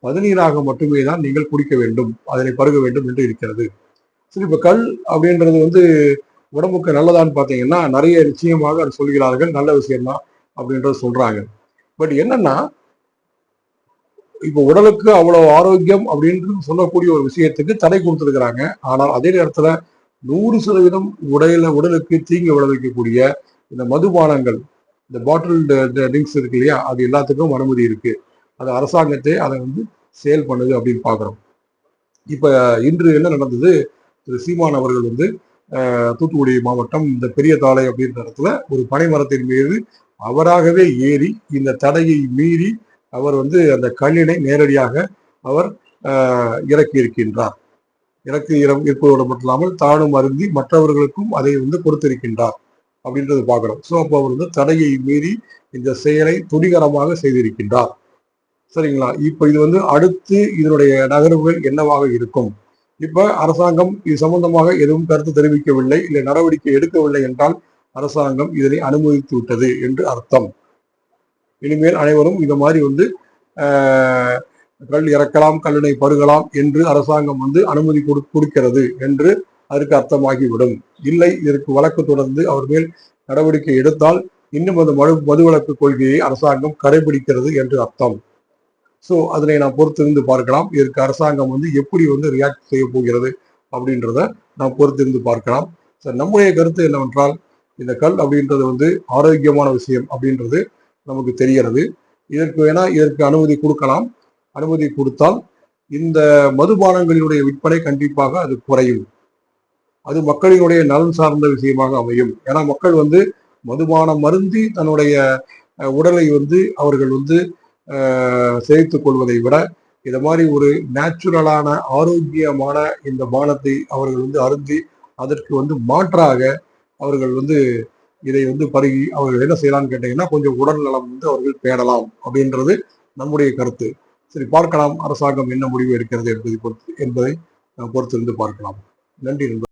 பதநீராக மட்டுமே தான் நீங்கள் குடிக்க வேண்டும், அதனை பருக வேண்டும் என்று இருக்கிறது. சரி, இப்ப கல் அப்படின்றது வந்து உடம்புக்கு நல்லதான்னு பாத்தீங்கன்னா நிறைய நிச்சயமாக அது சொல்கிறார்கள், நல்ல விஷயம்தான் அப்படின்றத சொல்றாங்க. பட் என்னன்னா, இப்ப உடலுக்கு அவ்வளவு ஆரோக்கியம் அப்படின்னு சொல்லக்கூடிய ஒரு விஷயத்துக்கு தடை கொடுத்திருக்கிறாங்க. ஆனால் அதே நேரத்துல 100% உடலுக்கு தீங்கு விளைவிக்கக்கூடிய இந்த மதுபானங்கள், இந்த பாட்டில் ட்ரிங்க்ஸ் இருக்கு இல்லையா, அது எல்லாத்துக்கும் அனுமதி இருக்கு. அது அரசாங்கத்தை அதை வந்து சேல் பண்ணுது அப்படின்னு பாக்குறோம். இப்ப இன்று என்ன நடந்தது, திரு சீமான் அவர்கள் வந்து தூத்துக்குடி மாவட்டம் இந்த பெரிய தாளை அப்படின்ற இடத்துல ஒரு பனை மரத்தின் மீது அவராகவே ஏறி இந்த தடையை மீறி அவர் வந்து அந்த கல்லினை நேரடியாக அவர் இறக்கி இருக்கின்றார். இறக்கி இருப்பதோடு மட்டும் இல்லாமல் தானும் அருந்தி மற்றவர்களுக்கும் அதை வந்து கொடுத்திருக்கின்றார் அப்படின்றது பார்க்கிறோம். ஸோ அப்போ அவர் வந்து தடையை மீறி இந்த செயலை துணிகரமாக செய்திருக்கின்றார். சரிங்களா? இப்ப இது வந்து அடுத்து இதனுடைய நகர்வுகள் என்னவாக இருக்கும்? இப்ப அரசாங்கம் இது சம்பந்தமாக எதுவும் கருத்து தெரிவிக்கவில்லை, இல்லை நடவடிக்கை எடுக்கவில்லை என்றால் அரசாங்கம் இதனை அனுமதித்து விட்டது என்று அர்த்தம். இனிமேல் அனைவரும் இந்த மாதிரி வந்து கல் இறக்கலாம், கல்லினை பருகலாம் என்று அரசாங்கம் வந்து அனுமதி கொடுக்கிறது என்று அதற்கு அர்த்தமாகிவிடும். இல்லை, இதற்கு வழக்கு தொடர்ந்து அவர் மேல் நடவடிக்கை எடுத்தால் இன்னும் அந்த மதுவிலக்கு கொள்கையை அரசாங்கம் கடைபிடிக்கிறது என்று அர்த்தம். ஸோ அதனை நாம் பொறுத்திருந்து பார்க்கலாம். இதற்கு அரசாங்கம் வந்து எப்படி வந்து ரியாக்ட் செய்ய போகிறது அப்படின்றத நாம் பொறுத்திருந்து பார்க்கலாம். நம்முடைய கருத்து என்னவென்றால், இந்த கல் அப்படின்றது வந்து ஆரோக்கியமான விஷயம் அப்படின்றது நமக்கு தெரிகிறது. இதற்கு அனுமதி கொடுக்கலாம். அனுமதி கொடுத்தால் இந்த மதுபானங்களினுடைய விற்பனை கண்டிப்பாக அது குறையும். அது மக்களினுடைய நலன் சார்ந்த விஷயமாக அமையும். ஏன்னா மக்கள் வந்து மதுபானம் மருந்தி தன்னுடைய உடலை வந்து அவர்கள் வந்து சேர்த்துக் கொள்வதை விட இத மாதிரி ஒரு நேச்சுரலான ஆரோக்கியமான இந்த பானத்தை அவர்கள் வந்து அருந்தி அதற்கு வந்து மாற்றாக அவர்கள் வந்து இதை வந்து பருகி அவர்கள் என்ன செய்யலாம்னு கேட்டீங்கன்னா கொஞ்சம் உடல் நலம் வந்து அவர்கள் பேணலாம் அப்படின்றது நம்முடைய கருத்து. சரி, பார்க்கலாம் அரசாங்கம் என்ன முடிவு எடுக்கிறது என்பதை நாம் பொறுத்திருந்து பார்க்கலாம். நன்றி நண்பர்.